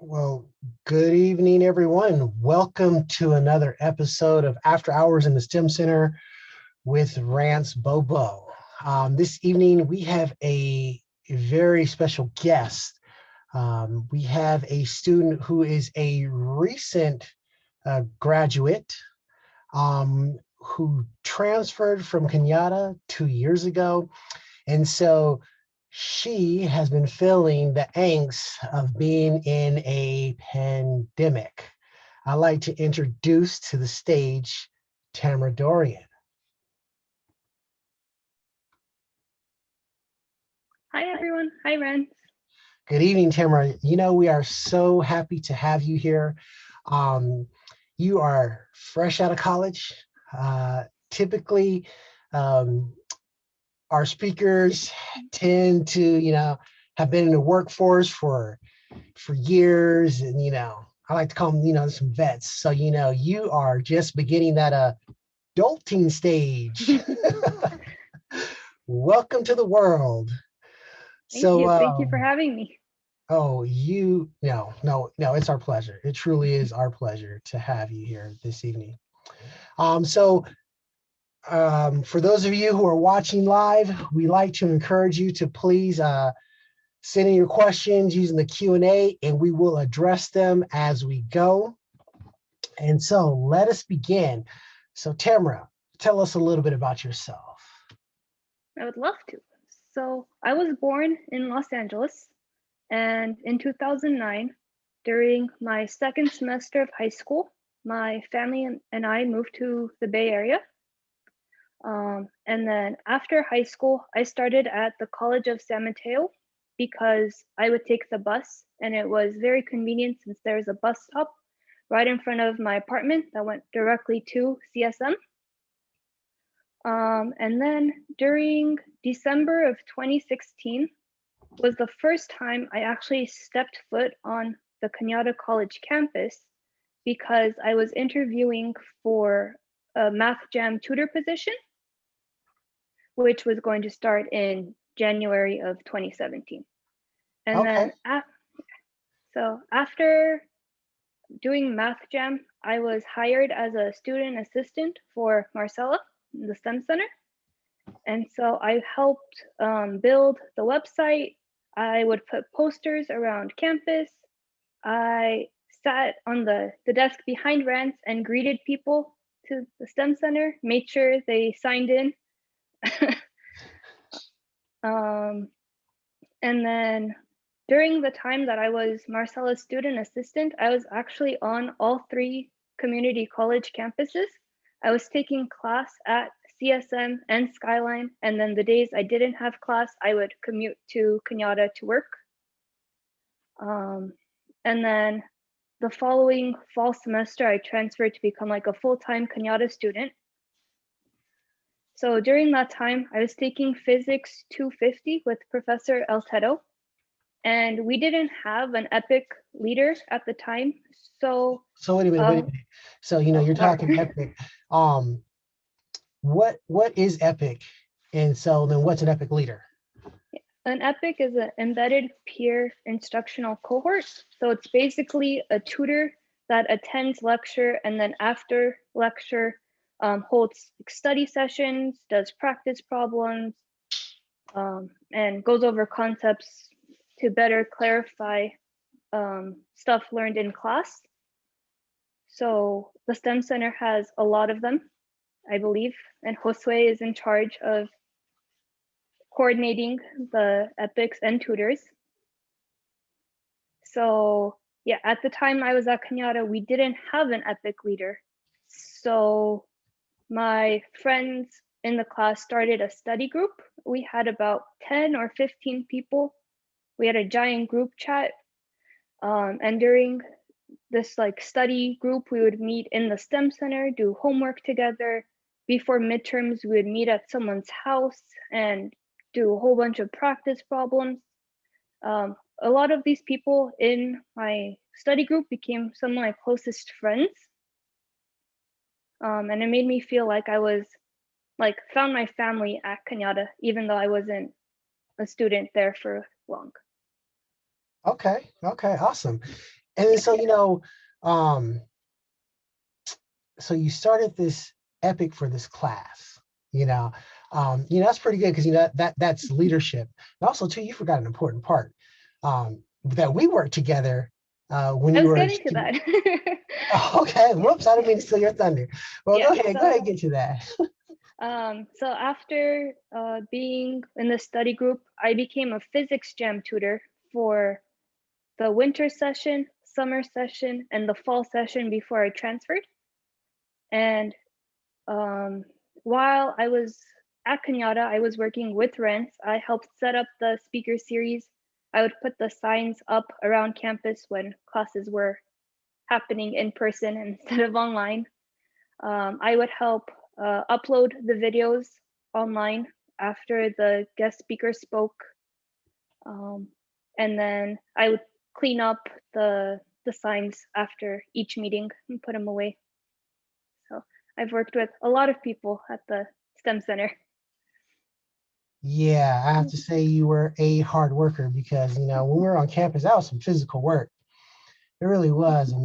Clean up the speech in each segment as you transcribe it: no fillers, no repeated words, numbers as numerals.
Well, good evening, everyone. Welcome to another episode of After Hours in the STEM Center with Rance Bobo. This evening, we have a very special guest. We have a student who is a recent graduate who transferred from Kenyatta 2 years ago. And so she has been feeling the angst of being in a pandemic. I'd like to introduce to the stage Tamara Dorian. Hi, everyone. Hi, Ren. Good evening, Tamara. We are so happy to have you here. Um, you are fresh out of college. Typically, um, our speakers tend to, have been in the workforce for years, and I like to call them, some vets. So you are just beginning that adulting stage. Welcome to the world. Thank So you. Thank you for having me. oh, no, it's our pleasure. It truly is our pleasure to have you here this evening. So for those of you who are watching live, we like to encourage you to please send in your questions using the Q&A, and we will address them as we go. And so let us begin. So Tamara, tell us a little bit about yourself. I would love to. So, I was born in Los Angeles, and in 2009, during my second semester of high school, my family and I moved to the Bay Area. And then after high school, I started at the College of San Mateo because I would take the bus, and it was very convenient since there's a bus stop right in front of my apartment that went directly to CSM. And then during December of 2016 was the first time I actually stepped foot on the Kenyatta College campus because I was interviewing for a Math Jam tutor position, which was going to start in January of 2017. And Okay. then so after doing Math Jam, I was hired as a student assistant for Marcella, the STEM Center. And so I helped build the website. I would put posters around campus. I sat on the desk behind Rance and greeted people to the STEM Center, made sure they signed in. And then during the time that I was Marcella's student assistant, I was actually on all three community college campuses. I was taking class at CSM and Skyline, and then the days I didn't have class, I would commute to Kenyatta to work. And then the following fall semester, I transferred to become like a full-time Kenyatta student. So during that time, I was taking Physics 250 with Professor El Tedo, and we didn't have an EPIC leader at the time. So wait a minute. So you're sorry. talking Epic. What is Epic? And so then what's an Epic leader? An EPIC is an embedded peer instructional cohort. So it's basically a tutor that attends lecture and then after lecture holds study sessions, does practice problems, and goes over concepts to better clarify stuff learned in class. So the STEM Center has a lot of them, I believe, and Josue is in charge of coordinating the epics and tutors. So yeah, at the time I was at Kenyatta, we didn't have an epic leader. So my friends in the class started a study group. We had about 10 or 15 people. We had a giant group chat. And during this like study group, we would meet in the STEM Center, do homework together. Before midterms, we would meet at someone's house and do a whole bunch of practice problems. A lot of these people in my study group became some of my closest friends. And it made me feel like I was like found my family at Kenyatta, even though I wasn't a student there for long. Okay, awesome. And then so, um, so you started this epic for this class, that's pretty good because that's leadership. And also too, you forgot an important part, that we worked together when I you was were a getting to student. that. Oh, okay, whoops, I didn't mean to steal your thunder. Well, Yeah, go ahead, get to that. so after being in the study group, I became a physics jam tutor for the winter session, summer session, and the fall session before I transferred. And while I was at Kenyatta, I was working with Rents. I helped set up the speaker series. I would put the signs up around campus when classes were happening in person instead of online. I would help upload the videos online after the guest speaker spoke. And then I would clean up the signs after each meeting and put them away. So I've worked with a lot of people at the STEM Center. Yeah, I have to say you were a hard worker because when we were on campus, that was some physical work. It really was, and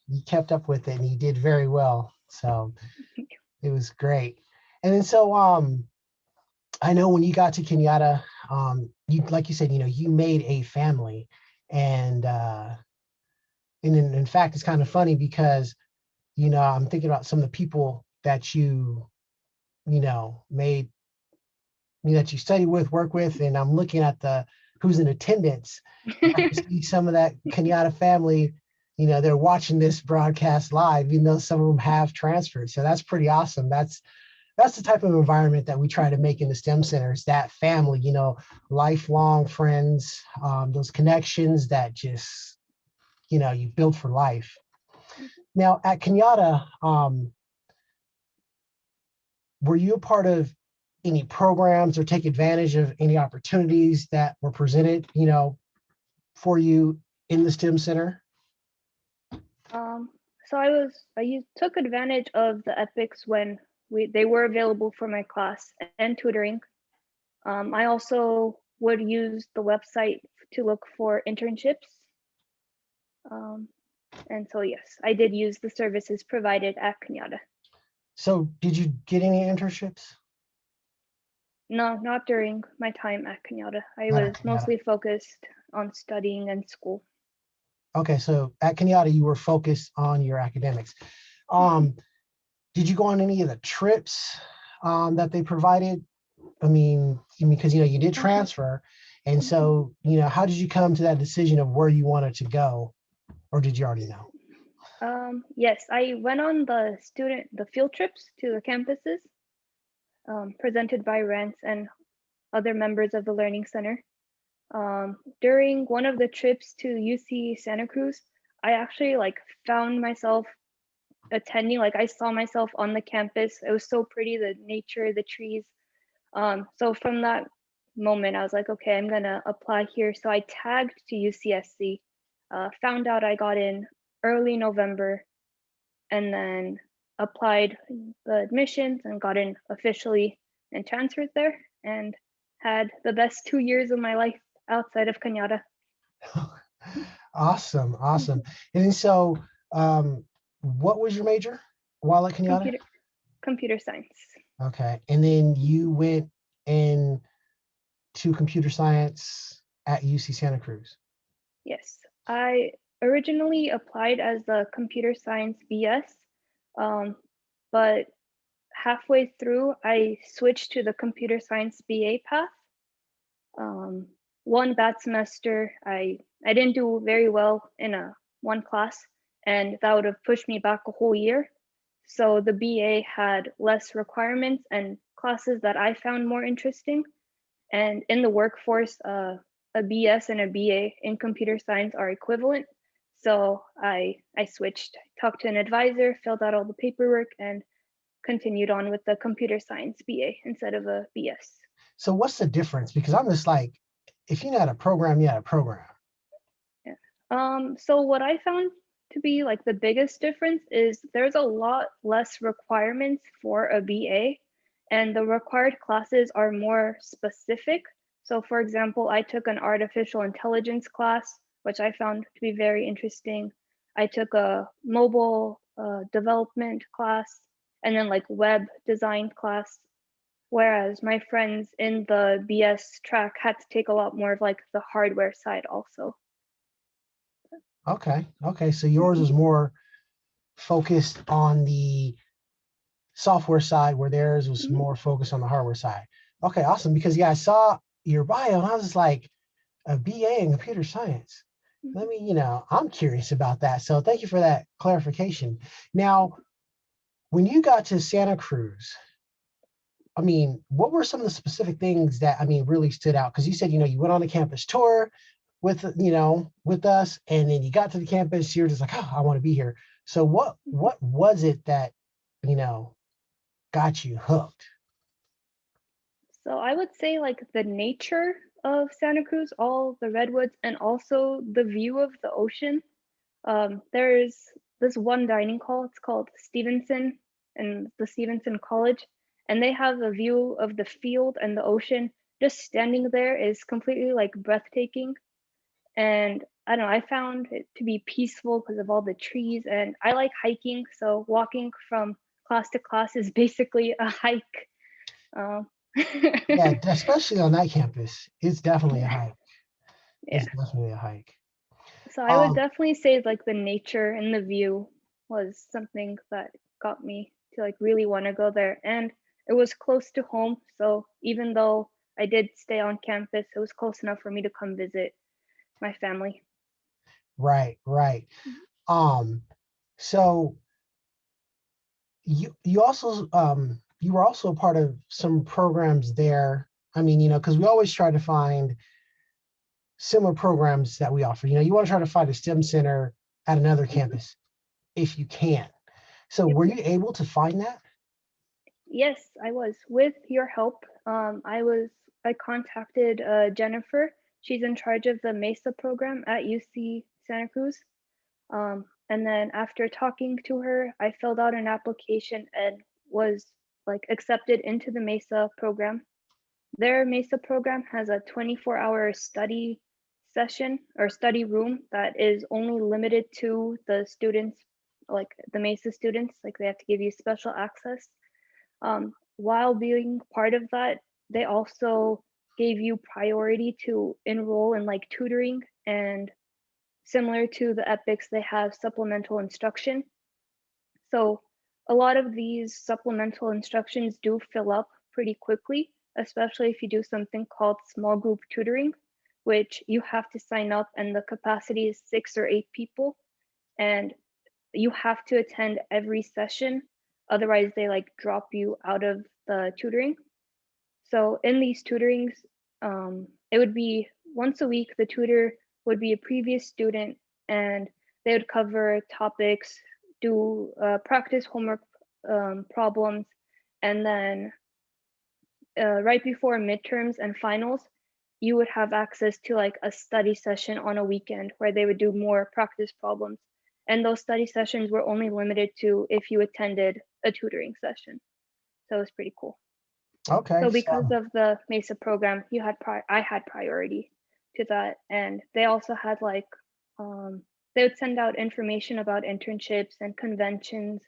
you kept up with it, and you did very well. So it was great. And then so I know when you got to Kenyatta, you like you said, you made a family, and in fact, it's kind of funny because I'm thinking about some of the people that made that you study with, work with, and I'm looking at the who's in attendance. And I can see some of that Kenyatta family, they're watching this broadcast live, even though some of them have transferred. So that's pretty awesome. That's the type of environment that we try to make in the STEM centers, that family, lifelong friends, those connections that just, you build for life. Now at Kenyatta, were you a part of any programs or take advantage of any opportunities that were presented, for you in the STEM center? So took advantage of the epics when they were available for my class and tutoring. I also would use the website to look for internships. And so yes, I did use the services provided at Kenyatta. So did you get any internships? No, not during my time at Kenyatta. I Not at was Kenyatta. mostly focused on studying and school. Okay, so at Kenyatta, you were focused on your academics. Um, did you go on any of the trips that they provided? I mean, because you did transfer, and so how did you come to that decision of where you wanted to go, or did you already know? Yes, I went on the field trips to the campuses presented by Rents and other members of the Learning Center. During one of the trips to UC Santa Cruz, I actually found myself attending, I saw myself on the campus. It was so pretty, the nature, the trees. So from that moment, I was like, okay, I'm gonna apply here. So I tagged to UCSC, found out I got in early November, and then applied the admissions and got in officially and transferred there and had the best 2 years of my life outside of Kenyatta. Awesome, awesome. And then so, what was your major while at Kenyatta? Computer science. Okay, and then you went in to computer science at UC Santa Cruz. Yes, I originally applied as the computer science BS, but halfway through I switched to the computer science BA path. One bad semester, I didn't do very well in one class, and that would have pushed me back a whole year. So the BA had less requirements and classes that I found more interesting. And in the workforce, a BS and a BA in computer science are equivalent. So I switched, talked to an advisor, filled out all the paperwork, and continued on with the computer science BA instead of a BS. So what's the difference? Because I'm just like, if you know how to program, you know how to program. Yeah. So what I found to be the biggest difference is there's a lot less requirements for a BA, and the required classes are more specific. So for example, I took an artificial intelligence class, which I found to be very interesting. I took a mobile development class and then like web design class, whereas my friends in the BS track had to take a lot more of like the hardware side also. Okay. Okay. So yours Mhm. is more focused on the software side, where theirs was Mhm. more focused on the hardware side. Okay, awesome. Because yeah, I saw your bio and I was like, a BA in computer science. Let Mhm. me, I'm curious about that. So thank you for that clarification. Now, when you got to Santa Cruz, I mean, what were some of the specific things that really stood out? Because you said, you went on a campus tour with us, and then you got to the campus, you're just like, oh, I want to be here. So what Mhm. what was it that, you know, got you hooked? So I would say like the nature of Santa Cruz, all the redwoods, and also the view of the ocean. There's this one dining hall, it's called Stevenson and the Stevenson College, and they have a view of the field and the ocean. Just standing there is completely like breathtaking. And I don't know, I found it to be peaceful because of all the trees. And I like hiking, so walking from class to class is basically a hike. Um, Yeah, especially on that campus, it's definitely a yeah, hike. yeah. It's definitely a hike. So I would Um, definitely say like the nature and the view was something that got me to like really want to go there. And it was close to home, so even though I did stay on campus, it was close enough for me to come visit my family. right, right. Um, so you also you were also a part of some programs there. I mean, because we always try to find similar programs that we offer. You want to try to find a STEM center at another Mhm. campus if you can. So Yep. were you able to find that? Yes, I was. With your help, I contacted Jennifer. She's in charge of the MESA program at UC Santa Cruz. And then after talking to her, I filled out an application and was like accepted into the MESA program. Their MESA program has a 24-hour study session or study room that is only limited to the students, like the MESA students, like they have to give you special access. While being part of that, they also gave you priority to enroll in like tutoring, and similar to the epics, they have supplemental instruction. So a lot of these supplemental instructions do fill up pretty quickly, especially if you do something called small group tutoring, which you have to sign up and the capacity is 6 or 8 people, and you have to attend every session. Otherwise, they like drop you out of the tutoring. So in these tutorings, it would be once a week, the tutor would be a previous student and they would cover topics, do practice homework problems, and then right before midterms and finals, you would have access to like a study session on a weekend where they would do more practice problems. And those study sessions were only limited to if you attended a tutoring session. So it was pretty cool. Okay, So because so of the MESA program, I had priority to that, and they also had like they would send out information about internships and conventions,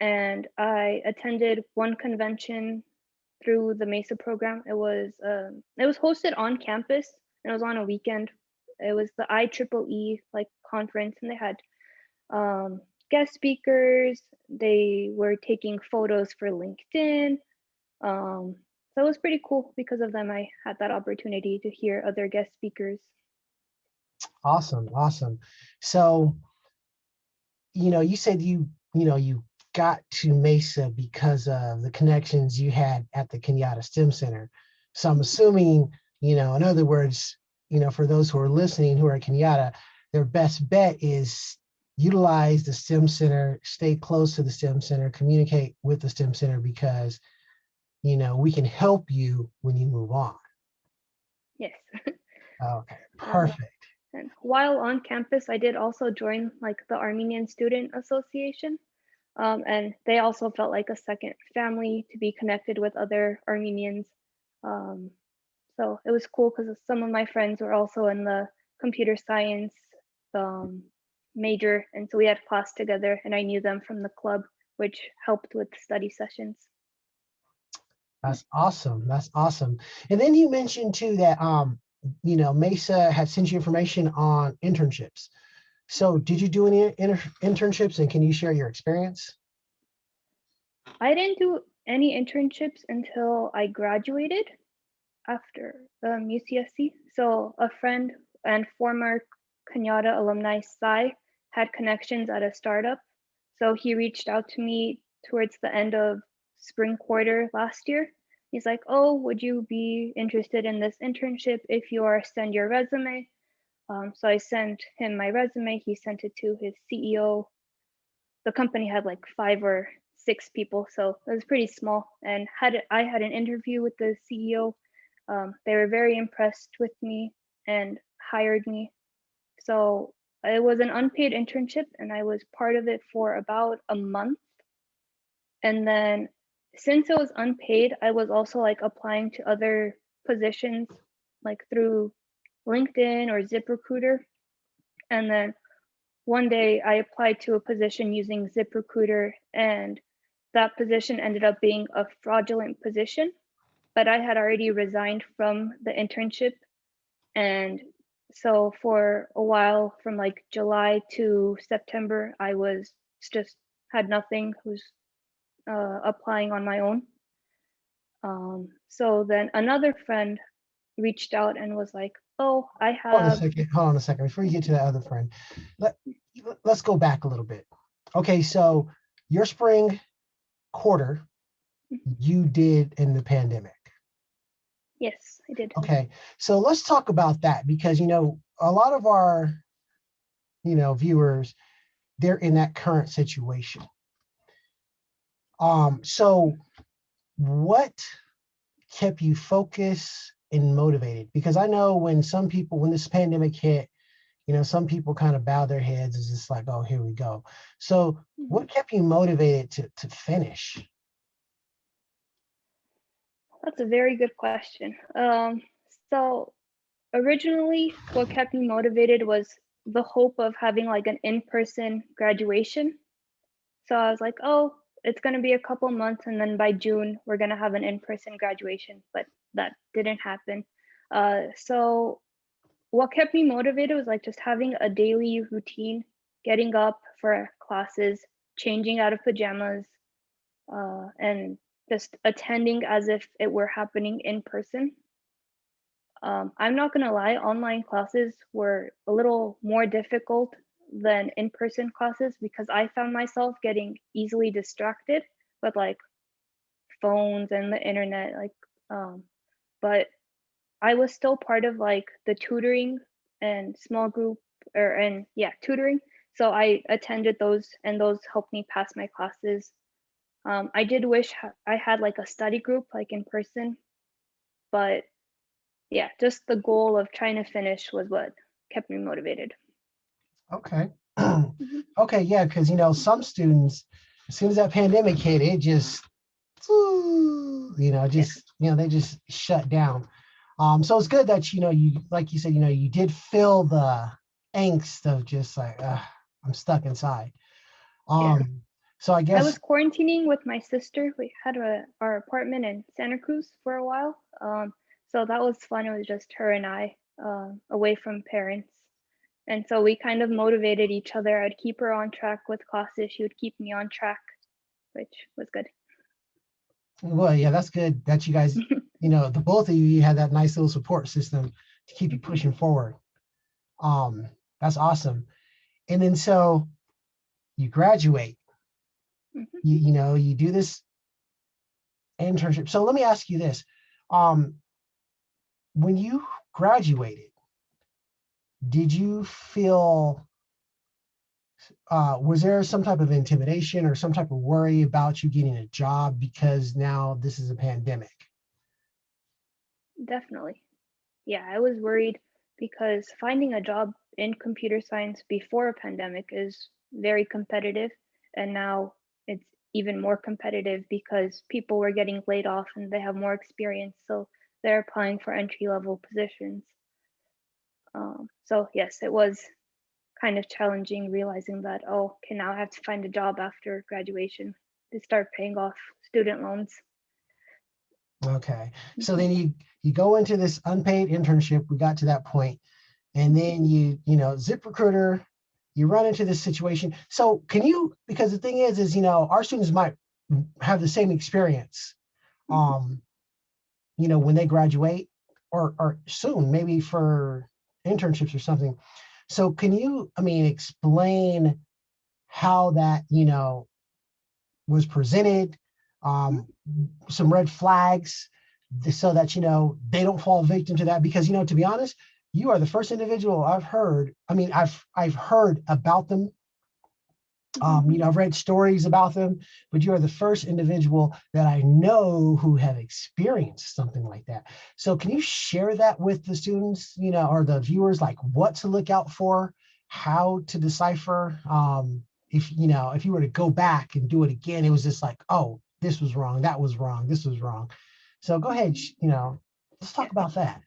and I attended one convention through the MESA program. It was hosted on campus and it was on a weekend. It was the IEEE like conference, and they had guest speakers. They were taking photos for LinkedIn. Um, so it was pretty cool because of them. I had that opportunity to hear other guest speakers. awesome, awesome. So, you said you got to Mesa because of the connections you had at the Kenyatta STEM Center. So I'm assuming, in other words, for those who are listening who are at Kenyatta, their best bet is utilize the STEM Center, stay close to the STEM Center, communicate with the STEM Center because, we can help you when you move on. Yes. Okay, Um, perfect. and while on campus, I did also join like the Armenian Student Association. And they also felt like a second family to be connected with other Armenians. Um, so it was cool because some of my friends were also in the computer science um, major, and so we had class together, and I knew them from the club, which helped with study sessions. That's awesome. That's awesome. And then you mentioned too that Mesa had sent you information on internships. So did you do any internships, and can you share your experience? I didn't do any internships until I graduated after UCSC. So a friend and former Kenyatta alumni, Sai, had connections at a startup. So he reached out to me towards the end of spring quarter last year. He's like, oh, would you be interested in this internship? If you are, send your resume. So I sent him my resume. He sent it to his CEO. The company had like 5 or 6 people, so it was pretty small. And I had an interview with the CEO. They were very impressed with me and hired me. So it was an unpaid internship, and I was part of it for about a month. And then since it was unpaid, I was also like applying to other positions, like through LinkedIn or ZipRecruiter. And then one day I applied to a position using ZipRecruiter, and that position ended up being a fraudulent position, but I had already resigned from the internship. And so for a while, from like July to September, I was just had nothing, was applying on my own. So then another friend reached out and was like, oh, I Hold on a have. second. Hold on a second. Before you get to that other friend, let's go back a little bit. Okay, so your spring quarter you did in the pandemic. Yes, I did. Okay, so let's talk about that, because a lot of our viewers, they're in that current situation. So what kept you focused and motivated? Because I know when this pandemic hit, some people kind of bow their heads. It's just like, oh, here we go. So what kept you motivated to finish? That's a very good question. So originally, what kept me motivated was the hope of having like an in-person graduation. So I was like, oh, it's going to be a couple months, and then by June, we're going to have an in-person graduation, but that didn't happen. So what kept me motivated was like just having a daily routine, getting up for classes, changing out of pajamas, and just attending as if it were happening in person. I'm not gonna lie, online classes were a little more difficult than in-person classes because I found myself getting easily distracted with like phones and the internet, but I was still part of like the tutoring and small group tutoring. So I attended those, and those helped me pass my classes. I did wish I had like a study group like in person, but yeah, just the goal of trying to finish was what kept me motivated. Okay. Mhm. Okay, yeah, because some students, as soon as that pandemic hit, it just Yeah, they just shut down. So it's good that you, like you said, you did feel the angst of just like, I'm stuck inside. yeah. So I I guess, was quarantining with my sister. We had our apartment in Santa Cruz for a while. So that was fun. It was just her and I, away from parents. And so we kind of motivated each other. I'd keep her on track with classes. She would keep me on track, which was good. well, yeah, that's good that you guys, the both of you had that nice little support system to keep you pushing forward. Um, that's awesome. And then so you graduate, Mhm. you do this internship. So let me ask you this. Um, when you graduated, did you feel, was there some type of intimidation or some type of worry about you getting a job because now this is a pandemic? Definitely. Yeah, I was worried because finding a job in computer science before a pandemic is very competitive. And now it's even more competitive because people were getting laid off and they have more experience. So they're applying for entry level positions. So, yes, it was kind of challenging realizing that, oh, okay, now I have to find a job after graduation to start paying off student loans. Okay. So then you go into this unpaid internship. We got to that point, and then ZipRecruiter, you run into this situation. So can you, because the thing is, our students might have the same experience, when they graduate or soon, maybe for internships or something. So can you, explain how that, was presented, some red flags, so that, they don't fall victim to that? Because, to be honest, you are the first individual I've heard. I've heard about them. I've read stories about them, but you are the first individual that I know who have experienced something like that. So can you share that with the students, or the viewers, like what to look out for, how to decipher, if you were to go back and do it again, it was just like, oh, this was wrong, that was wrong, this was wrong. So go ahead, let's talk about that.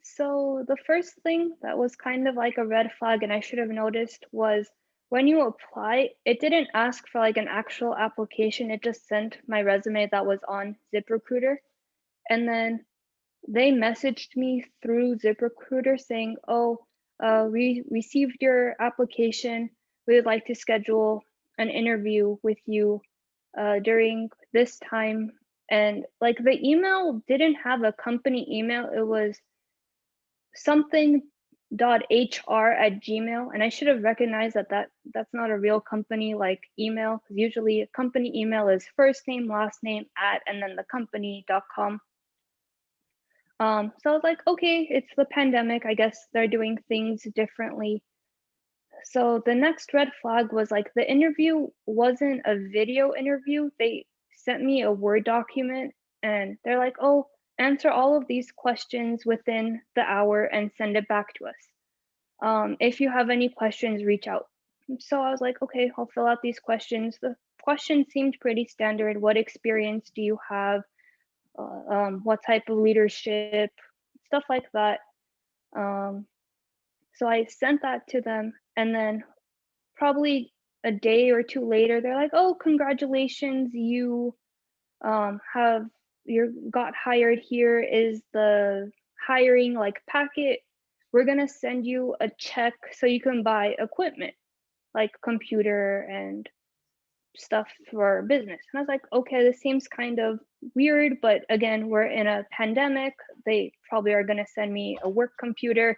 So the first thing that was kind of like a red flag and I should have noticed was when you apply, it didn't ask for like an actual application. It just sent my resume that was on ZipRecruiter. And then they messaged me through ZipRecruiter saying, oh, we received your application. We would like to schedule an interview with you during this time. And like the email didn't have a company email. It was something.hr@gmail, and I should have recognized that's not a real company like email, because usually a company email is first name, last name, @ and then the company.com. So I was like, okay, it's the pandemic, I guess they're doing things differently. So the next red flag was like the interview wasn't a video interview. They sent me a Word document and they're like, oh, answer all of these questions within the hour and send it back to us. If you have any questions, reach out. So I was like, okay, I'll fill out these questions. The questions seemed pretty standard. What experience do you have? What type of leadership? Stuff like that. So I sent that to them, and then probably a day or two later, they're like, oh, congratulations, you have got hired. Here is the hiring like packet. We're gonna send you a check so you can buy equipment like computer and stuff for business. And I was like, okay, this seems kind of weird, but again, we're in a pandemic. They probably are gonna send me a work computer.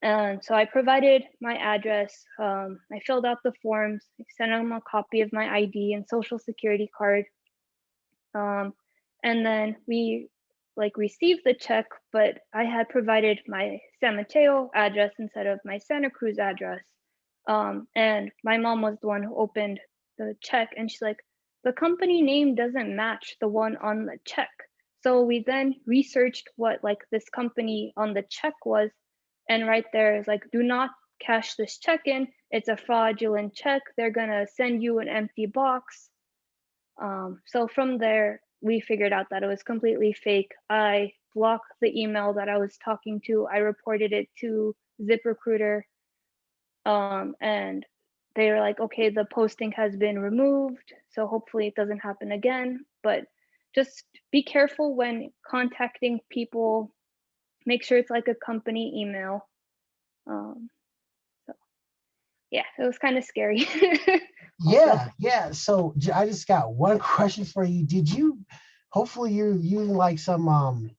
And so I provided my address. I filled out the forms. I sent them a copy of my ID and social security card. And then we received the check, but I had provided my San Mateo address instead of my Santa Cruz address. And my mom was the one who opened the check, and she's like, the company name doesn't match the one on the check. So we then researched what like this company on the check was, and right there is like, do not cash this check in. It's a fraudulent check. They're gonna send you an empty box. So from there, we figured out that it was completely fake. I blocked the email that I was talking to. I reported it to ZipRecruiter, and they were like, okay, the posting has been removed, so hopefully it doesn't happen again. But just be careful when contacting people. Make sure it's like a company email. So yeah, it was kind of scary. Yeah. So I just got one question for you. Hopefully you're using like some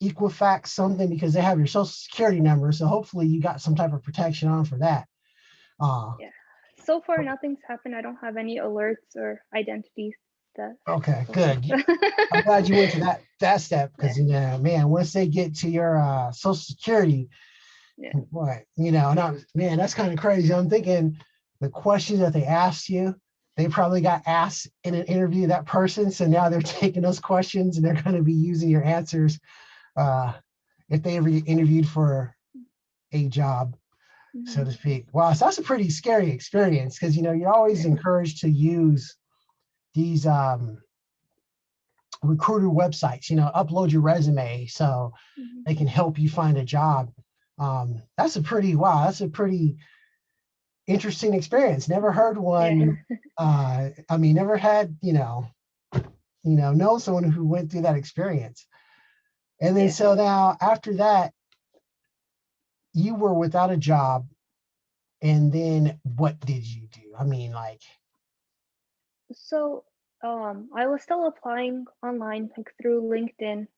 Equifax something, because they have your social security number. So hopefully you got some type of protection on for that. Yeah. So far, nothing's happened. I don't have any alerts or identity theft. Okay, good. I'm glad you went to that step, because man, once they get to your social security, boy, man, that's kind of crazy. I'm thinking the questions that they asked you, they probably got asked in an interview, that person. So now they're taking those questions and they're going to be using your answers if they ever get interviewed for a job, so to speak. Wow, so that's a pretty scary experience, because you're always encouraged to use these recruiter websites, upload your resume so they can help you find a job. That's a pretty, wow, that's a pretty interesting experience. Never heard Yeah. one. I mean, never had, know someone who went through that experience. And then Yeah. so now after that, you were without a job. And then what did you do? I mean, like, So I was still applying online, like through LinkedIn.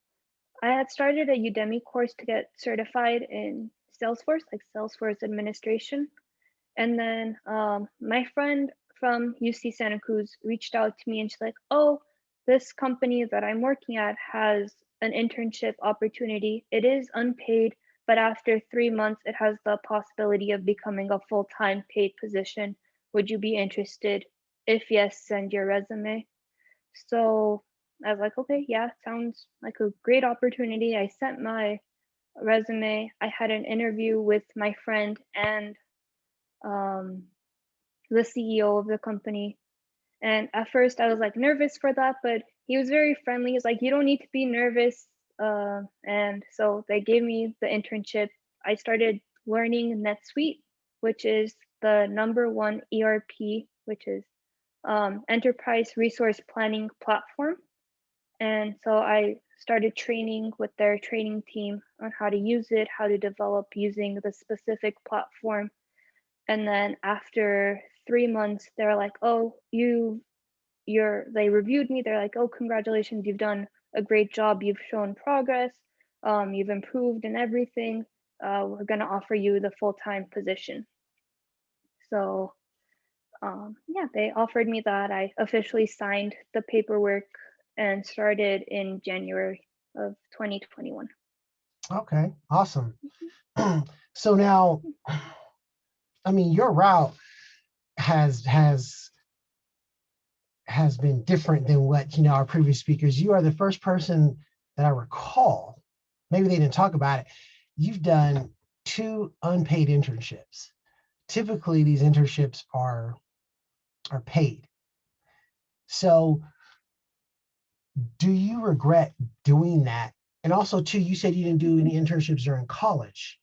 I had started a Udemy course to get certified in Salesforce, like Salesforce administration. And then my friend from UC Santa Cruz reached out to me and she's like, oh, this company that I'm working at has an internship opportunity. It is unpaid, but after 3 months, it has the possibility of becoming a full-time paid position. Would you be interested? If yes, send your resume. So I was like, okay, yeah, sounds like a great opportunity. I sent my resume. I had an interview with my friend and um, the CEO of the company. And at first I was like nervous for that, but he was very friendly. He's like, you don't need to be nervous. And so they gave me the internship. I started learning NetSuite, which is the #1 ERP, which is enterprise resource planning platform. And so I started training with their training team on how to use it, how to develop using the specific platform. And then after 3 months, they're like, oh, they reviewed me. They're like, oh, congratulations, you've done a great job. You've shown progress. You've improved in everything. We're going to offer you the full-time position. So yeah, they offered me that. I officially signed the paperwork and started in January of 2021. okay, awesome. So now, I mean, your route has has has been different than what our previous speakers. You are the first person that I recall. Maybe they didn't talk about it. You've done 2 unpaid internships. Typically, these internships are paid. So, do you regret doing that? And also, too, you said you didn't do any internships during college.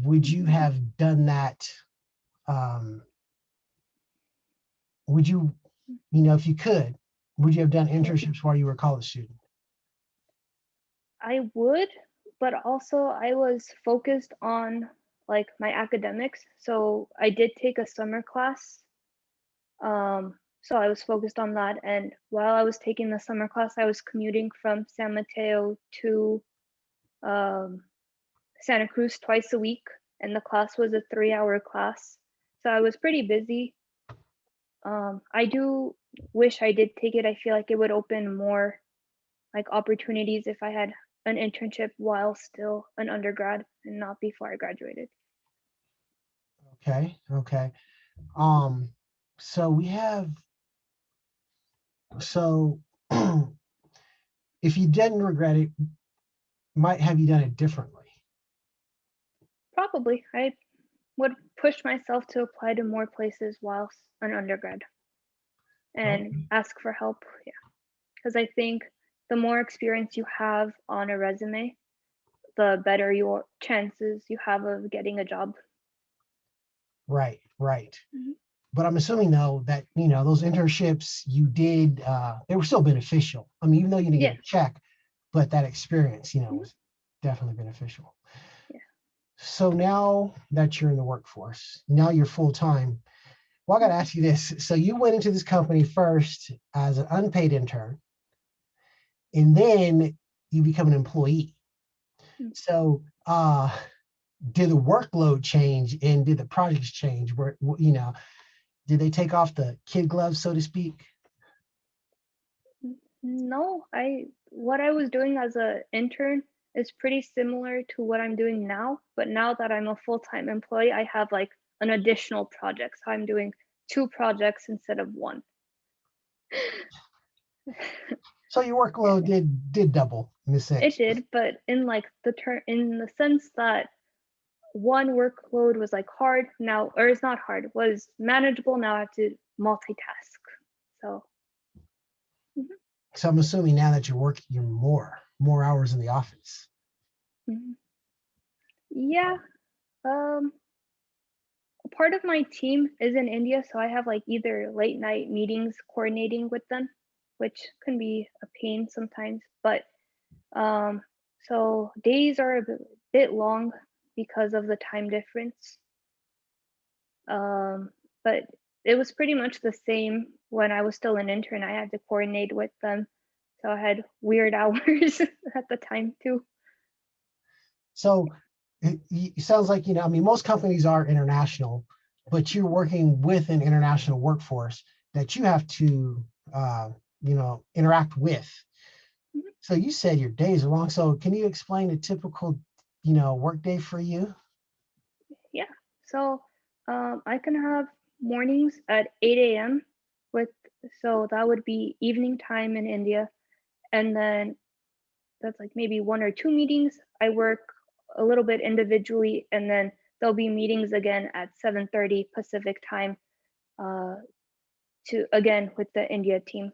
Would you have done that? Um, would you, if you could, would you have done internships while you were a college student? I would, but also I was focused on like my academics. So I did take a summer class. So I was focused on that. And while I was taking the summer class, I was commuting from San Mateo to um, Santa Cruz twice a week. And the class was a 3-hour class. So I was pretty busy. I do wish I did take it. I feel like it would open more like opportunities if I had an internship while still an undergrad and not before I graduated. Okay, okay. Um, so we have, so if you didn't regret it, might have you done it differently? Probably. I would push myself to apply to more places whilst an undergrad and Okay. ask for help. Yeah. Because I think the more experience you have on a resume, the better your chances you have of getting a job. Right, right. Mhm. But I'm assuming though that those internships you did, they were still beneficial. I mean, even though you didn't get Yeah. a check, but that experience, Mhm. was definitely beneficial. Yeah. So now that you're in the workforce, now you're full time. Well, I got to ask you this. So you went into this company first as an unpaid intern, and then you become an employee. Mhm. So did the workload change and did the projects change? Where did they take off the kid gloves, so to speak? No, what I was doing as a intern is pretty similar to what I'm doing now, but now that I'm a full-time employee, I have like an additional project. So I'm doing 2 projects instead of one. So your Yeah, workload did double in a it sense. did, but in like in the sense that one workload was like hard now, or it's not hard, was manageable. Now I have to multitask. So mhm, So I'm assuming now that you're working, you're more hours in the office. mhm. Yeah, A part of my team is in India, so I have like either late night meetings coordinating with them, which can be a pain sometimes. But so days are a bit long because of the time difference. But it was pretty much the same when I was still an intern. I had to coordinate with them, so I had weird hours at the time too. So it sounds like, I mean, most companies are international, but you're working with an international workforce that you have to, interact with. Mhm. So you said your days are long. So can you explain a typical, work day for you? Yeah. So I can have mornings at 8 a.m. with, so that would be evening time in India, and then that's like maybe one or two meetings. I work a little bit individually, and then there'll be meetings again at 7:30 Pacific time, uh, to again with the India team.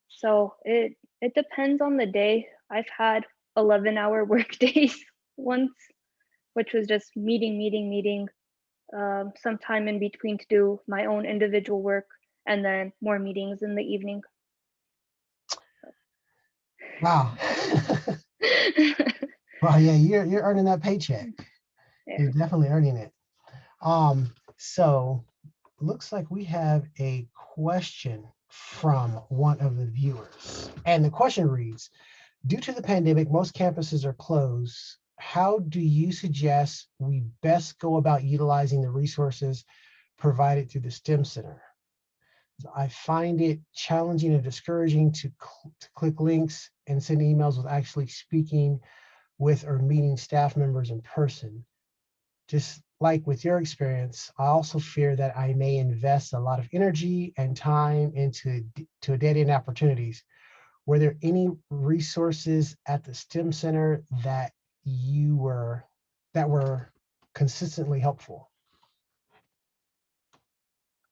So it depends on the day. I've had 11-hour work days once, which was just meeting, some time in between to do my own individual work, and then more meetings in the evening. Wow. Well, yeah, you're earning that paycheck. Yeah. You're definitely earning it. So looks like we have a question from one of the viewers. And the question reads, due to the pandemic, most campuses are closed. How do you suggest we best go about utilizing the resources provided through the STEM Center? I find it challenging and discouraging to click links and send emails with actually speaking with or meeting staff members in person. Just like with your experience, I also fear that I may invest a lot of energy and time into dead end opportunities. Were there any resources at the STEM Center that were consistently helpful?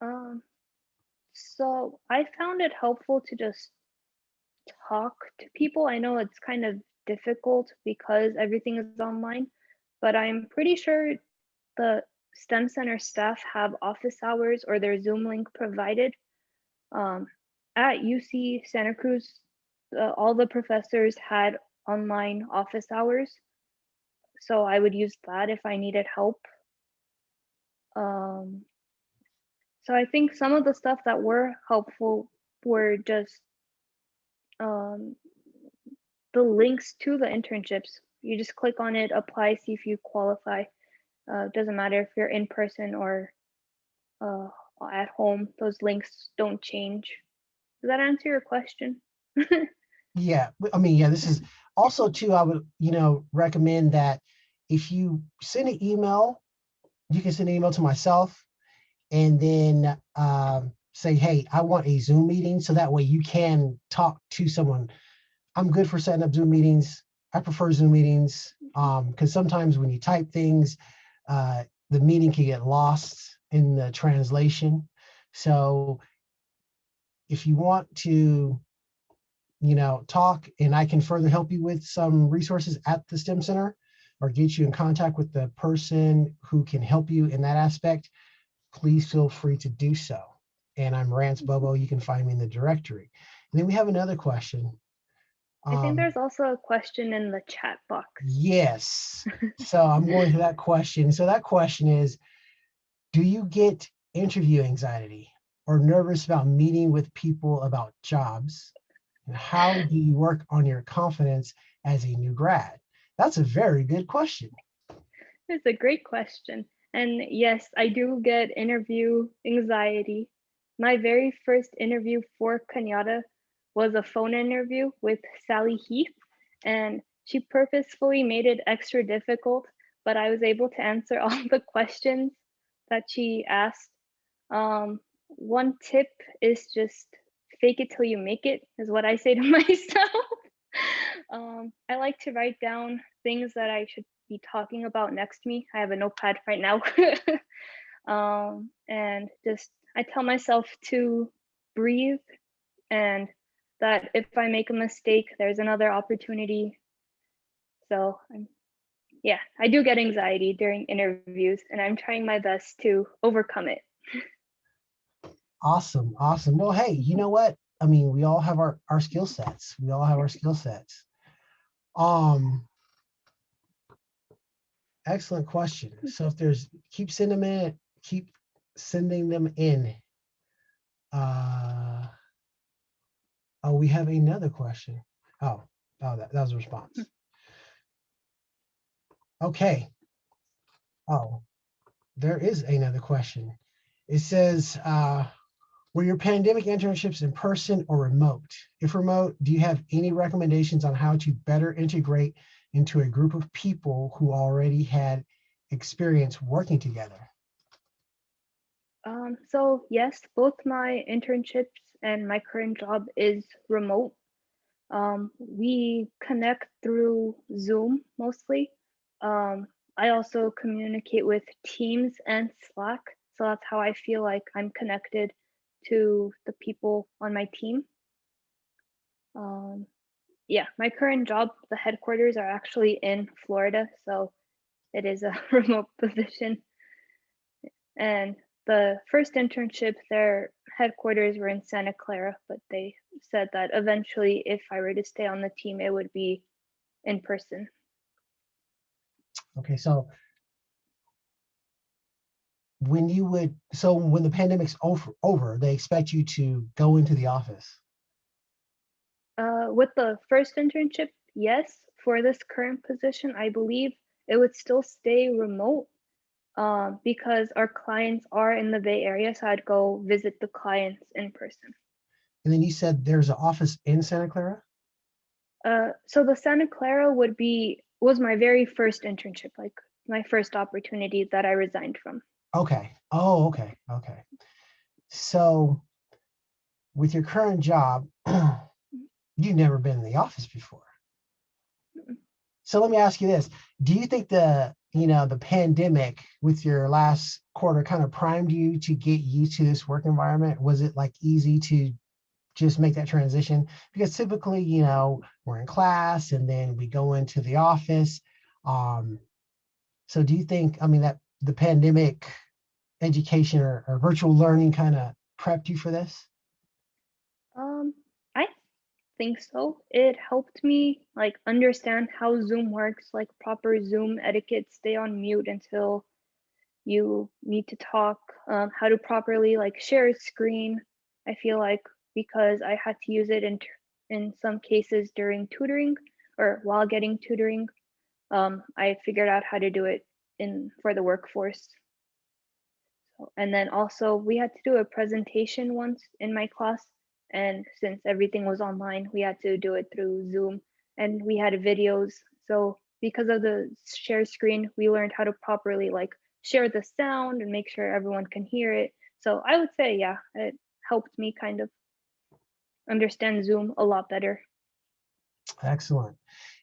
Um, so I found it helpful to just talk to people. I know it's kind of difficult because everything is online, but I'm pretty sure the STEM Center staff have office hours or their Zoom link provided. Um, at UC Santa Cruz, all the professors had online office hours, so I would use that if I needed help. Um, so I think some of the stuff that were helpful were just um, the links to the internships. You just click on it, apply, see if you qualify. Doesn't matter if you're in person or uh, at home, those links don't change. Does that answer your question? Yeah, I mean, yeah, this is also too, I would, recommend that if you send an email, you can send an email to myself and then say, hey, I want a Zoom meeting. So that way you can talk to someone. I'm good for setting up Zoom meetings. I prefer Zoom meetings because sometimes when you type things, the meeting can get lost in the translation. So if you want to, talk and I can further help you with some resources at the STEM Center or get you in contact with the person who can help you in that aspect, please feel free to do so. And I'm Rance Bobo. You can find me in the directory. And then we have another question. I think there's also a question in the chat box. Yes. So I'm going to that question. So that question is, do you get interview anxiety or nervous about meeting with people about jobs? And how do you work on your confidence as a new grad? That's a very good question. It's a great question. And yes, I do get interview anxiety. My very first interview for Kenyatta was a phone interview with Sally Heath, and she purposefully made it extra difficult, but I was able to answer all the questions that she asked. One tip is just fake it till you make it, is what I say to myself. I like to write down things that I should be talking about next to me. I have a notepad right now. And just I tell myself to breathe, and that if I make a mistake, there's another opportunity. So yeah, I do get anxiety during interviews, and I'm trying my best to overcome it. Awesome, awesome. Well, hey, you know what? I mean, we all have our skill sets. We all have our skill sets. Um, Excellent question. So if there's keep sending them in. Uh, oh, we have another question. That was a response. Okay. Oh, there is another question. It says, were your pandemic internships in person or remote? If remote, do you have any recommendations on how to better integrate into a group of people who already had experience working together? So yes, both my internships and my current job is remote. We connect through Zoom mostly. Um, I also communicate with Teams and Slack, so that's how I feel like I'm connected to the people on my team. Um, yeah, my current job, the headquarters are actually in Florida, so it is a remote position. And the first internship, their headquarters were in Santa Clara, but they said that eventually, if I were to stay on the team, it would be in person. Okay, so when the pandemic's over, they expect you to go into the office. With the first internship, yes. For this current position, I believe it would still stay remote because our clients are in the Bay Area, so I'd go visit the clients in person. And then you said there's an office in Santa Clara? So the Santa Clara was my very first internship, like my first opportunity that I resigned from. Okay. Oh, okay. Okay. So with your current job, you've never been in the office before. So let me ask you this. Do you think the pandemic with your last quarter kind of primed you to get used to this work environment? Was it like easy to just make that transition? Because typically, we're in class and then we go into the office. Um, so do you think, that the pandemic education or virtual learning kind of prepped you for this? I think so. It helped me like understand how Zoom works, like proper Zoom etiquette, stay on mute until you need to talk, how to properly like share a screen. I feel like because I had to use it in some cases during tutoring or while getting tutoring, I figured out how to do it in for the workforce. And then also we had to do a presentation once in my class, and since everything was online, we had to do it through Zoom, and we had videos. So because of the share screen, we learned how to properly like share the sound and make sure everyone can hear it. So I would say, yeah, it helped me kind of understand Zoom a lot better. Excellent.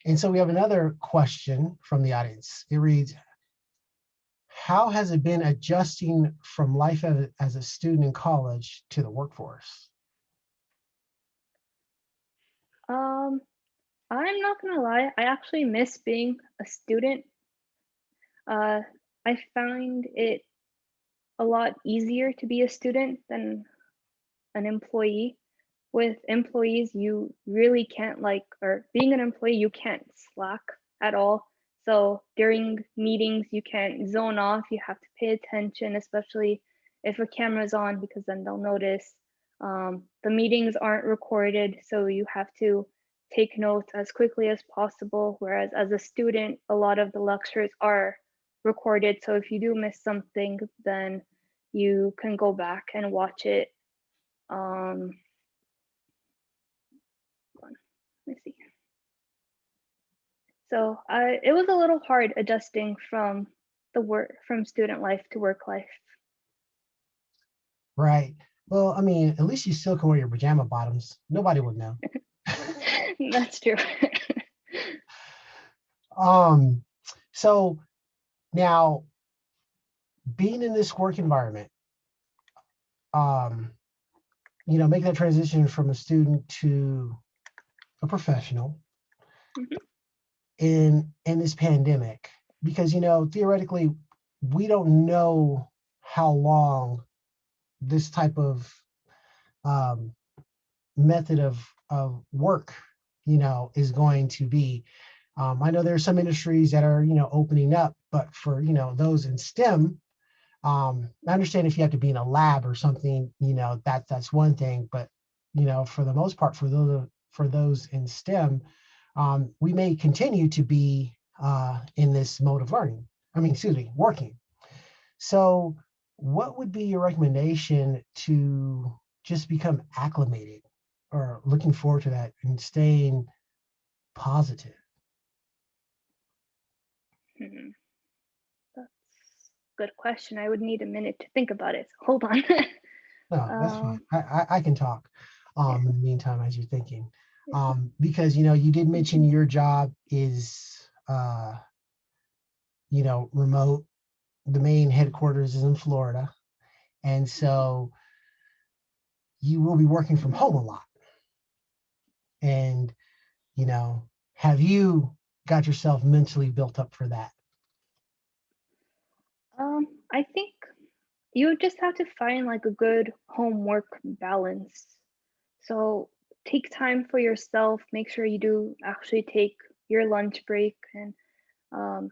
And so we have another question from the audience. It reads, how has it been adjusting from life as a student in college to the workforce? Um, I'm not gonna lie, I actually miss being a student. Uh, I find it a lot easier to be a student than an employee. With employees, you really can't or being an employee, you can't slack at all. So during meetings, you can't zone off. You have to pay attention, especially if a camera's on, because then they'll notice. The meetings aren't recorded, so you have to take notes as quickly as possible. Whereas as a student, a lot of the lectures are recorded. So if you do miss something, then you can go back and watch it. Let me see. So it was a little hard adjusting from student life to work life. Right. Well, at least you still can wear your pajama bottoms. Nobody would know. That's true. Um, so now being in this work environment, making that transition from a student to a professional Mhm. in this pandemic, because, theoretically, we don't know how long this type of um, method of work, is going to be. I know there are some industries that are, opening up, but for, those in STEM, I understand if you have to be in a lab or something, that's one thing, but, for the most part, for those in STEM, we may continue to be in this mode of learning. Working. So what would be your recommendation to just become acclimated or looking forward to that and staying positive? Hmm, that's a good question. I would need a minute to think about it. Hold on. No, that's fine. I can talk Yeah. in the meantime as you're thinking. Because you did mention your job is remote. The main headquarters is in Florida. And so you will be working from home a lot. And, you know, have you got yourself mentally built up for that? I think you just have to find like a good homework balance. So take time for yourself, make sure you do actually take your lunch break, and um,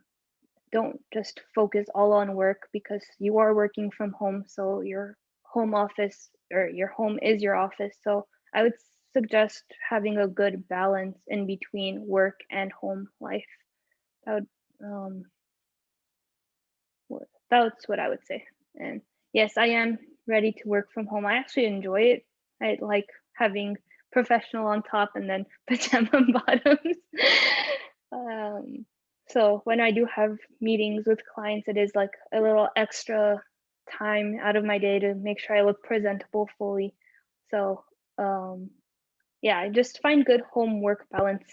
don't just focus all on work because you are working from home. So your home office or your home is your office. So I would suggest having a good balance in between work and home life. That would that's what I would say. And yes, I am ready to work from home. I actually enjoy it. I like having professional on top and then pajama bottoms. um, so when I do have meetings with clients, it is like a little extra time out of my day to make sure I look presentable fully. So yeah, just find good home work balance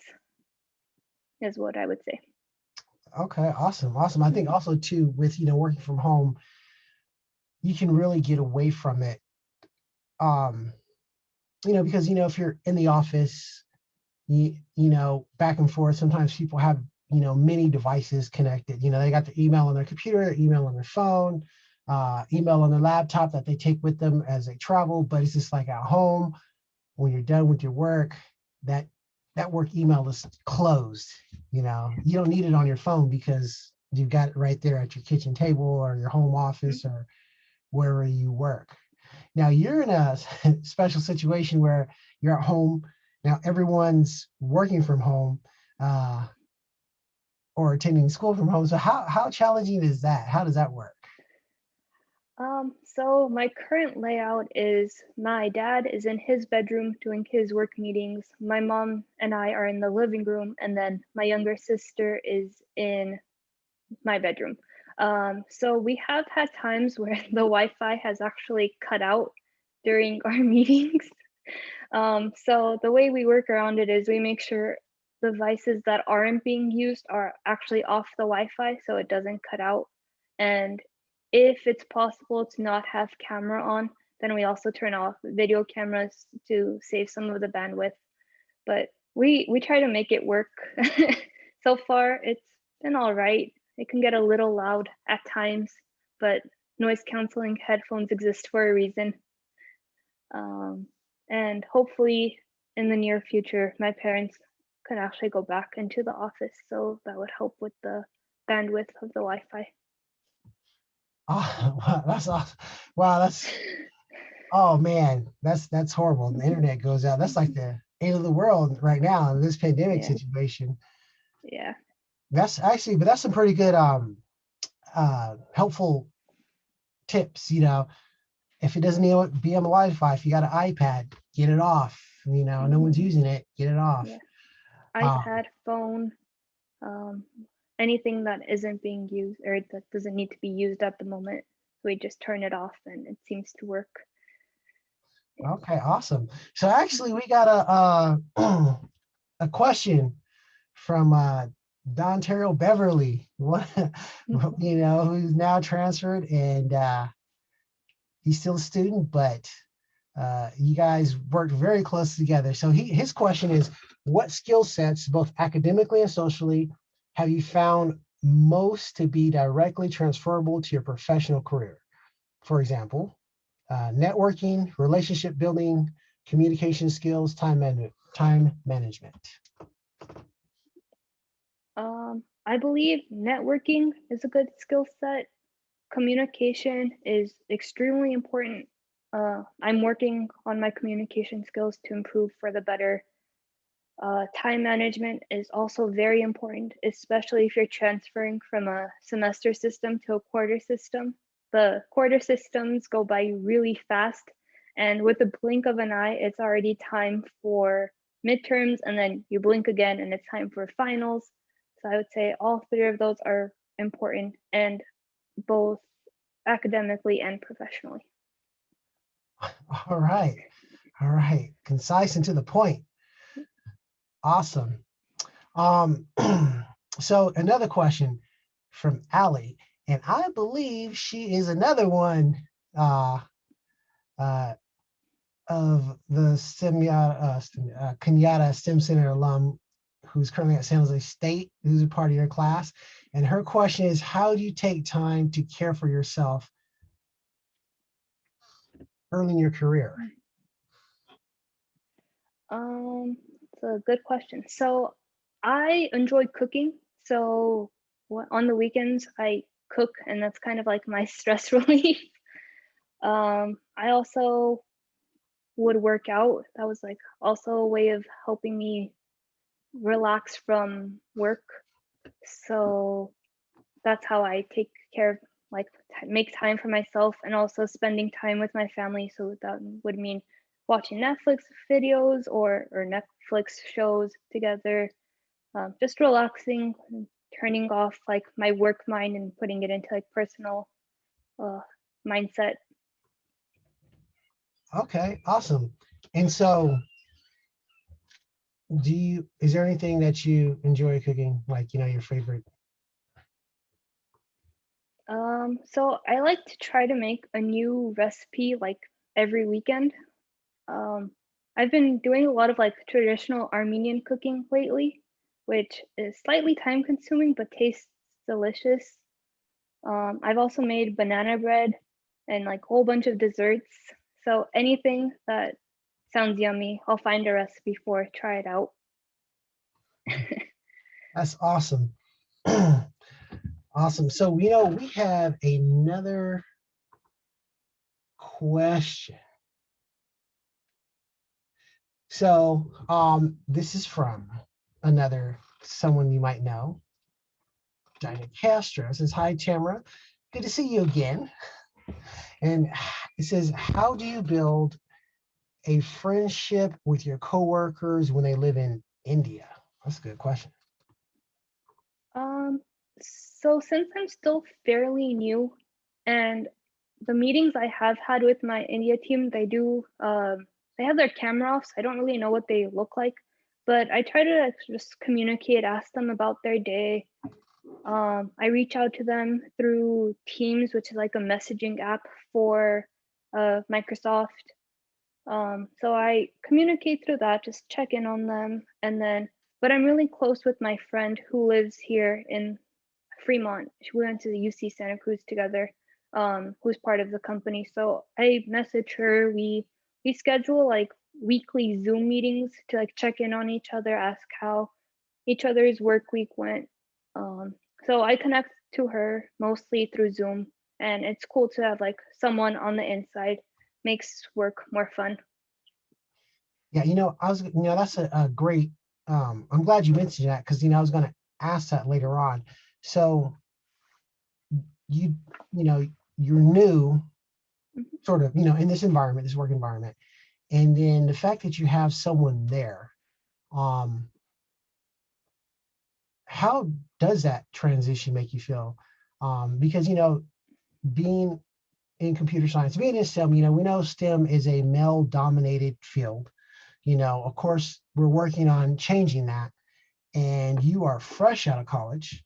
is what I would say. Okay, awesome, awesome. I think Mhm. also too with working from home, you can really get away from it. Um, because if you're in the office, back and forth, sometimes people have many devices connected. They got the email on their computer, email on their phone, email on their laptop that they take with them as they travel. But it's just like at home, when you're done with your work, that that work email is closed. You don't need it on your phone because you've got it right there at your kitchen table or your home office or wherever you work. Now you're in a special situation where you're at home. Now everyone's working from home uh, or attending school from home. So how challenging is that? How does that work? So my current layout is my dad is in his bedroom doing his work meetings. My mom and I are in the living room, and then my younger sister is in my bedroom. So we have had times where the Wi-Fi has actually cut out during our meetings. So the way we work around it is we make sure the devices that aren't being used are actually off the Wi-Fi so it doesn't cut out. And if it's possible to not have camera on, then we also turn off video cameras to save some of the bandwidth. But we try to make it work. So far, it's been all right. It can get a little loud at times, but noise canceling headphones exist for a reason. Um, and hopefully, in the near future, my parents can actually go back into the office, so that would help with the bandwidth of the Wi-Fi. Oh, wow, that's awesome. Wow, oh man, that's horrible. The internet goes out. That's like the end of the world right now in this pandemic Yeah, situation. yeah. That's actually, but that's some pretty good helpful tips. If it doesn't need to be on the Wi-Fi, if you got an iPad, get it off. No one's Mhm. using it, get it off. Yeah. Um, iPad, phone, um, anything that isn't being used or that doesn't need to be used at the moment. We just turn it off and it seems to work. Yeah. okay, awesome. So actually, we got a question from Don Terrell Beverly, who's now transferred and he's still a student, but you guys worked very close together. So his question is, what skill sets, both academically and socially, have you found most to be directly transferable to your professional career? For example, networking, relationship building, communication skills, time management. I believe networking is a good skill set. Communication is extremely important. I'm working on my communication skills to improve for the better. Time management is also very important, especially if you're transferring from a semester system to a quarter system. The quarter systems go by really fast, and with the blink of an eye, it's already time for midterms, and then you blink again and it's time for finals. So I would say all three of those are important, and both academically and professionally. All right. All right. Concise and to the point. Awesome. Um, so another question from Allie, and I believe she is another one uh, uh, of the Kenyatta STEM Center alum who's currently at San Jose State, who's a part of your class. And her question is, how do you take time to care for yourself early in your career? It's a good question. So I enjoy cooking. So on the weekends I cook, and that's kind of like my stress relief. I also would work out. That was like also a way of helping me relax from work. So that's how I take care of, like, make time for myself, and also spending time with my family. So that would mean watching Netflix videos or Netflix shows together, just relaxing and turning off like my work mind and putting it into like personal mindset. Okay, awesome. And so is there anything that you enjoy cooking, like, your favorite? So I like to try to make a new recipe like every weekend. I've been doing a lot of like traditional Armenian cooking lately, which is slightly time consuming but tastes delicious. I've also made banana bread and like a whole bunch of desserts. So anything that sounds yummy, I'll find a recipe for, try it out. That's awesome. Awesome. So, we have another question. So, this is from someone you might know, Dinah Castro. It says, "Hi, Tamara. Good to see you again." And it says, "How do you build a friendship with your coworkers when they live in India?" That's a good question. Um, so since I'm still fairly new, and the meetings I have had with my India team, they have their camera off, so I don't really know what they look like, but I try to just communicate, ask them about their day. I reach out to them through Teams, which is like a messaging app for Microsoft. So I communicate through that, just check in on them, but I'm really close with my friend who lives here in Fremont. We went to the UC Santa Cruz together, who's part of the company. So I message her. We schedule like weekly Zoom meetings to like check in on each other, ask how each other's work week went. So I connect to her mostly through Zoom, and it's cool to have like someone on the inside. Makes work more fun. Yeah, that's a great, I'm glad you mentioned that, because, I was going to ask that later on. So you, you know, you're new, sort of, in this environment, this work environment. And then the fact that you have someone there, how does that transition make you feel? Because, being in computer science, being in STEM, we know STEM is a male dominated field. Of course, we're working on changing that. And you are fresh out of college,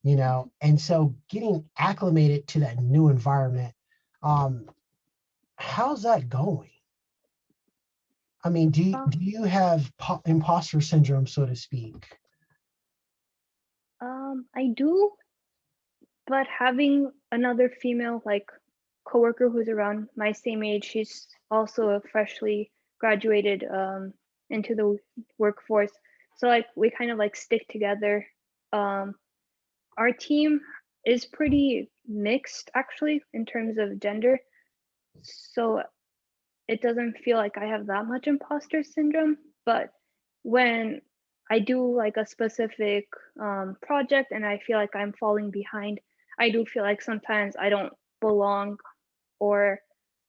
and so getting acclimated to that new environment, how's that going? I mean, do you have imposter syndrome, so to speak? I do, but having another female like coworker who's around my same age, she's also a freshly graduated into the workforce. So like we kind of like stick together. Our team is pretty mixed actually in terms of gender. So it doesn't feel like I have that much imposter syndrome. But when I do like a specific project and I feel like I'm falling behind, I do feel like sometimes I don't belong or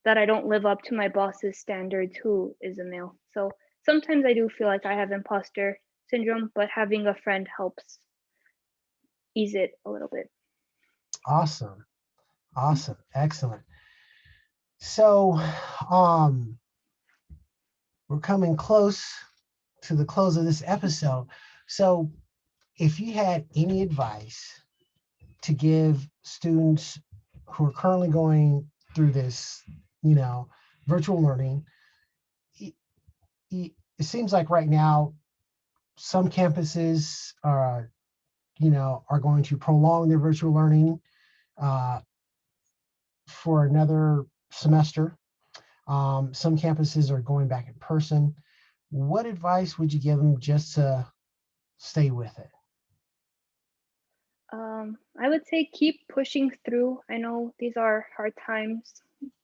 that I don't live up to my boss's standards who is a male. So sometimes I do feel like I have imposter syndrome, but having a friend helps ease it a little bit. Awesome. Awesome. Excellent. So we're coming close to the close of this episode. So if you had any advice to give students who are currently going through this, virtual learning, it seems like right now some campuses are going to prolong their virtual learning for another semester. Some campuses are going back in person. What advice would you give them just to stay with it? I would say keep pushing through. I know these are hard times,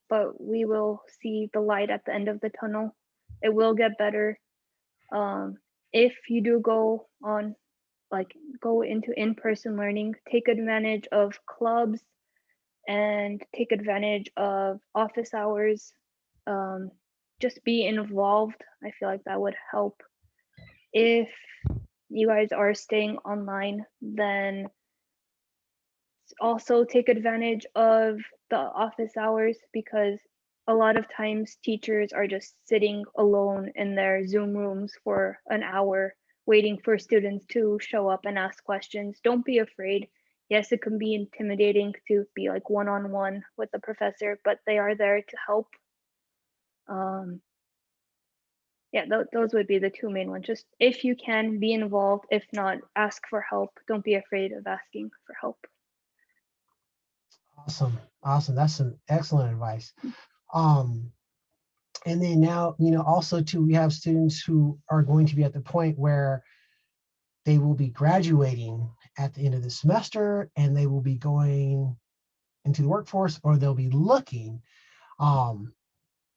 but we will see the light at the end of the tunnel. It will get better. If you do go into in-person learning, take advantage of clubs and take advantage of office hours. Just be involved. I feel like that would help. If you guys are staying online, then also take advantage of the office hours, because a lot of times teachers are just sitting alone in their Zoom rooms for an hour waiting for students to show up and ask questions. Don't be afraid. Yes, it can be intimidating to be like one-on-one with the professor, but they are there to help. Yeah, those would be the two main ones. Just if you can, be involved. If not, ask for help. Don't be afraid of asking for help. Awesome. Awesome. That's some excellent advice. And then now, also too, we have students who are going to be at the point where they will be graduating at the end of the semester and they will be going into the workforce, or they'll be looking.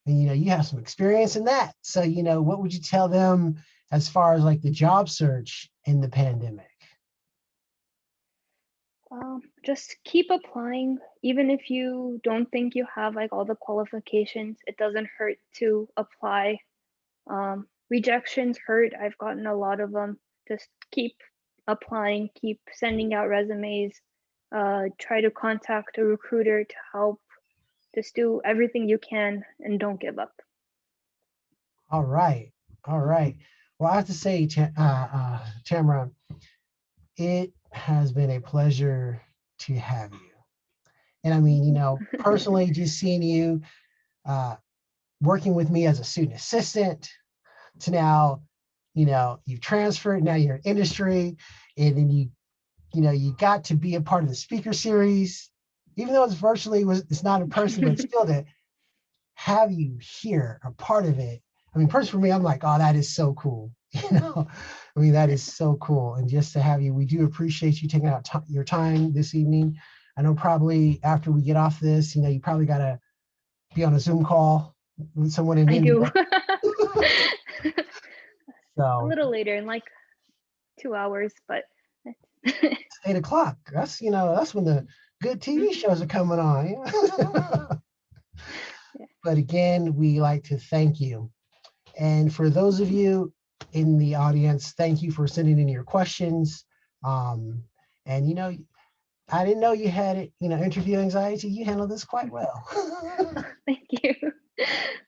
And you have some experience in that. So, what would you tell them as far as like the job search in the pandemic? Just keep applying. Even if you don't think you have like all the qualifications, it doesn't hurt to apply. Rejections hurt. I've gotten a lot of them. Just keep applying, keep sending out resumes, try to contact a recruiter to help. Just do everything you can and don't give up. All right. All right. Well, I have to say, Tamara, it has been a pleasure to have you. And I mean, personally, just seeing you working with me as a student assistant to now, you've transferred, now you're in industry, and then you got to be a part of the speaker series, even though it's not in person, but still to have you here, a part of it. I mean, personally for me, I'm like, oh, that is so cool. I mean, that is so cool. And just to have you, we do appreciate you taking out your time this evening. I know probably after we get off this, you probably got to be on a Zoom call with someone in I India. do. So a little later, in like 2 hours, but 8 o'clock. That's when the good TV shows are coming on. yeah. But again, we like to thank you. And for those of you in the audience, thank you for sending in your questions. And I didn't know you had it, interview anxiety. You handled this quite well. Thank you.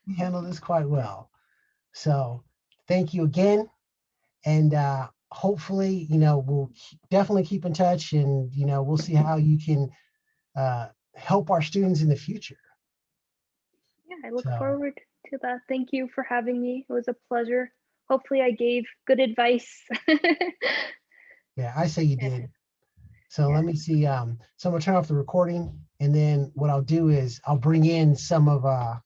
You handled this quite well. So thank you again. And hopefully, we'll definitely keep in touch, and, we'll see how you can help our students in the future. Yeah, I look forward to that. Thank you for having me. It was a pleasure. Hopefully I gave good advice. Yeah, I say you did. So let me see. So I'm gonna turn off the recording, and then what I'll do is I'll bring in some of the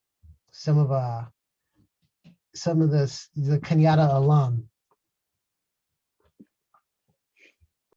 Kenyatta alum